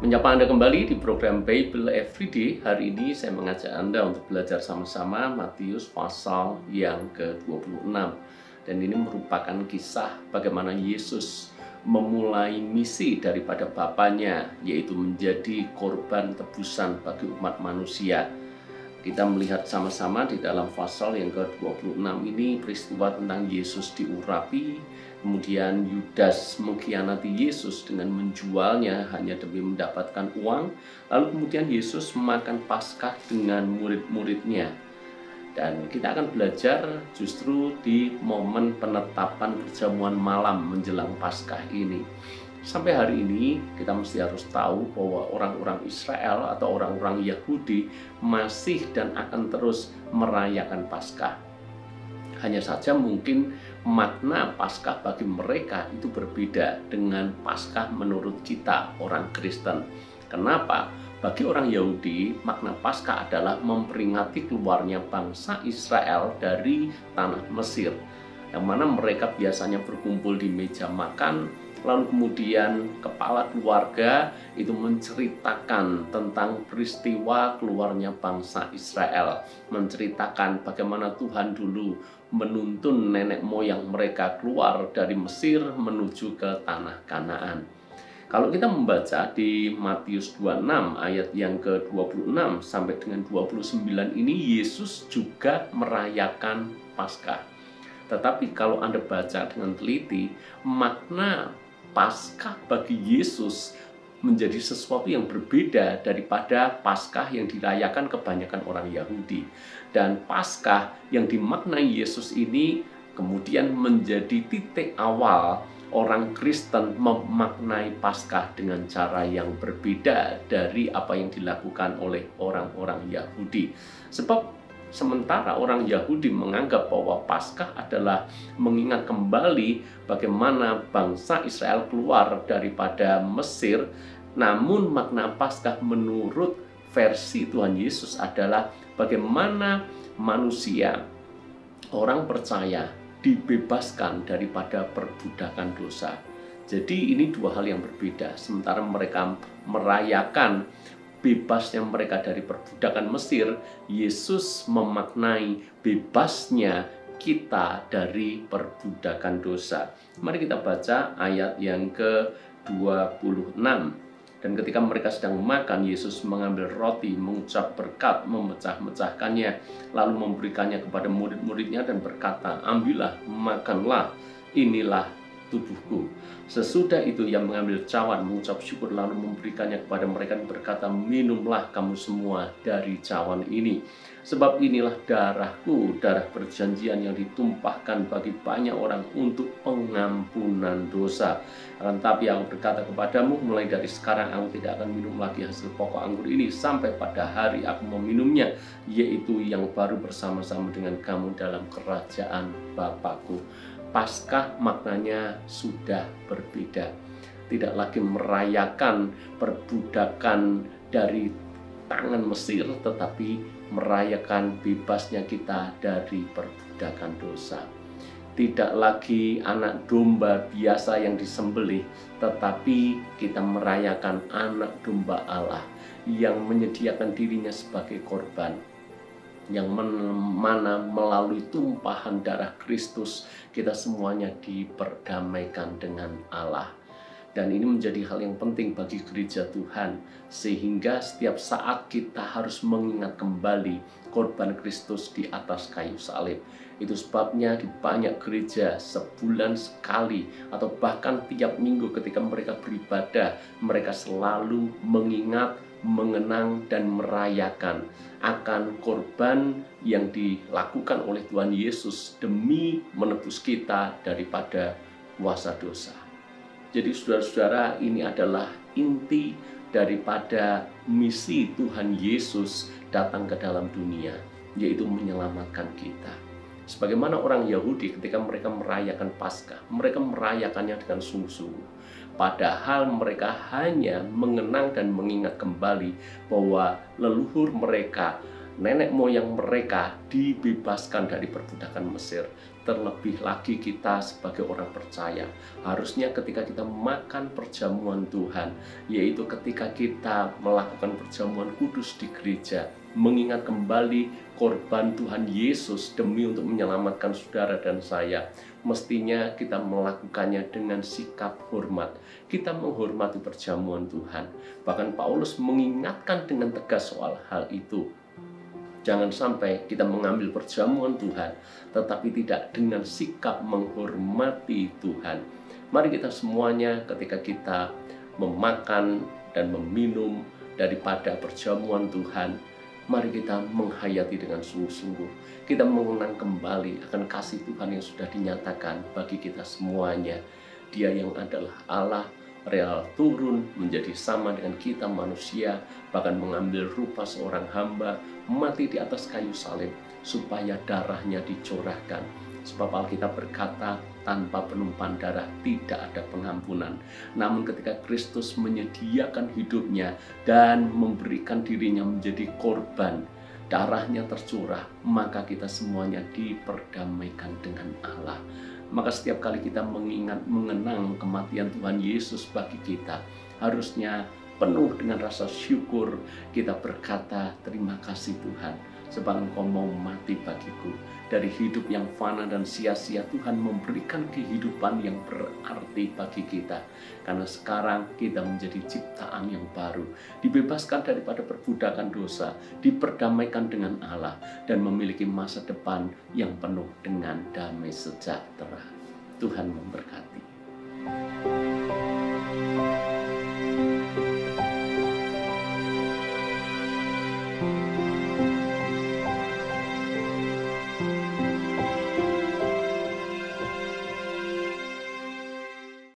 Menyapa Anda kembali di program Bible Everyday. Hari ini saya mengajak Anda untuk belajar sama-sama Matius pasal yang ke-26. Dan ini merupakan kisah bagaimana Yesus memulai misi daripada Bapanya, yaitu menjadi korban tebusan bagi umat manusia. Kita melihat sama-sama di dalam pasal yang ke-26 ini peristiwa tentang Yesus diurapi, kemudian Yudas mengkhianati Yesus dengan menjualnya hanya demi mendapatkan uang, lalu kemudian Yesus makan Paskah dengan murid-muridnya. Dan kita akan belajar justru di momen penetapan perjamuan malam menjelang Paskah ini. Sampai hari ini kita mesti harus tahu bahwa orang-orang Israel atau orang-orang Yahudi masih dan akan terus merayakan Paskah. Hanya saja mungkin makna Paskah bagi mereka itu berbeda dengan Paskah menurut kita orang Kristen. Kenapa? Bagi orang Yahudi, makna Paskah adalah memperingati keluarnya bangsa Israel dari tanah Mesir, yang mana mereka biasanya berkumpul di meja makan, lalu kemudian kepala keluarga itu menceritakan tentang peristiwa keluarnya bangsa Israel, menceritakan bagaimana Tuhan dulu menuntun nenek moyang mereka keluar dari Mesir menuju ke tanah Kanaan. Kalau kita membaca di Matius 26 ayat yang ke-26 sampai dengan 29 ini, Yesus juga merayakan Paskah. Tetapi kalau Anda baca dengan teliti, makna Paskah bagi Yesus menjadi sesuatu yang berbeda daripada Paskah yang dirayakan kebanyakan orang Yahudi. Dan Paskah yang dimaknai Yesus ini kemudian menjadi titik awal orang Kristen memaknai Paskah dengan cara yang berbeda dari apa yang dilakukan oleh orang-orang Yahudi. Sebab sementara orang Yahudi menganggap bahwa Paskah adalah mengingat kembali bagaimana bangsa Israel keluar daripada Mesir, namun makna Paskah menurut versi Tuhan Yesus adalah bagaimana manusia, orang percaya, dibebaskan daripada perbudakan dosa. Jadi ini dua hal yang berbeda. Sementara mereka merayakan bebasnya mereka dari perbudakan Mesir, Yesus memaknai bebasnya kita dari perbudakan dosa. Mari kita baca ayat yang ke-26. Dan ketika mereka sedang makan, Yesus mengambil roti, mengucap berkat, memecah-mecahkannya, lalu memberikannya kepada murid-muridnya dan berkata, "Ambillah, makanlah, inilah tubuhku." Sesudah itu ia mengambil cawan, mengucap syukur, lalu memberikannya kepada mereka dan berkata, "Minumlah kamu semua dari cawan ini. Sebab inilah darahku, darah perjanjian yang ditumpahkan bagi banyak orang untuk pengampunan dosa. Tetapi aku berkata kepadamu, mulai dari sekarang aku tidak akan minum lagi hasil pokok anggur ini sampai pada hari aku meminumnya, yaitu yang baru bersama-sama dengan kamu dalam kerajaan Bapakku." Paskah maknanya sudah berbeda. Tidak lagi merayakan perbudakan dari tangan Mesir, tetapi merayakan bebasnya kita dari perbudakan dosa. Tidak lagi anak domba biasa yang disembelih, tetapi kita merayakan anak domba Allah yang menyediakan dirinya sebagai korban, yang mana melalui tumpahan darah Kristus kita semuanya diperdamaikan dengan Allah. Dan ini menjadi hal yang penting bagi gereja Tuhan, sehingga setiap saat kita harus mengingat kembali korban Kristus di atas kayu salib. Itu sebabnya di banyak gereja sebulan sekali atau bahkan tiap minggu ketika mereka beribadah, mereka selalu mengingat, mengenang dan merayakan akan korban yang dilakukan oleh Tuhan Yesus demi menebus kita daripada kuasa dosa. Jadi saudara-saudara, ini adalah inti daripada misi Tuhan Yesus datang ke dalam dunia, yaitu menyelamatkan kita. Sebagaimana orang Yahudi ketika mereka merayakan Paskah, mereka merayakannya dengan sungguh-sungguh. Padahal mereka hanya mengenang dan mengingat kembali bahwa leluhur mereka, nenek moyang mereka dibebaskan dari perbudakan Mesir. terlebih lagi kita sebagai orang percaya. Harusnya ketika kita makan perjamuan Tuhan, yaitu ketika kita melakukan perjamuan kudus di gereja, mengingat kembali korban Tuhan Yesus demi untuk menyelamatkan saudara dan saya, mestinya kita melakukannya dengan sikap hormat. Kita menghormati perjamuan Tuhan. Bahkan Paulus mengingatkan dengan tegas soal hal itu. Jangan sampai kita mengambil perjamuan Tuhan, tetapi tidak dengan sikap menghormati Tuhan. Mari kita semuanya ketika kita memakan dan meminum daripada perjamuan Tuhan, mari kita menghayati dengan sungguh-sungguh. Kita mengenang kembali akan kasih Tuhan yang sudah dinyatakan bagi kita semuanya. Dia yang adalah Allah, rela turun menjadi sama dengan kita manusia, bahkan mengambil rupa seorang hamba, mati di atas kayu salib supaya darahnya dicurahkan. Sebab Alkitab berkata, tanpa penumpahan darah tidak ada pengampunan. Namun ketika Kristus menyediakan hidupnya dan memberikan dirinya menjadi korban, darahnya tercurah, maka kita semuanya diperdamaikan dengan Allah. Maka setiap kali kita mengenang kematian Tuhan Yesus bagi kita, harusnya penuh dengan rasa syukur kita berkata, terima kasih Tuhan, sebab Engkau mau mati bagiku. Dari hidup yang fana dan sia-sia, Tuhan memberikan kehidupan yang berarti bagi kita. Karena sekarang kita menjadi ciptaan yang baru, dibebaskan daripada perbudakan dosa, diperdamaikan dengan Allah, dan memiliki masa depan yang penuh dengan damai sejahtera. Tuhan memberkati.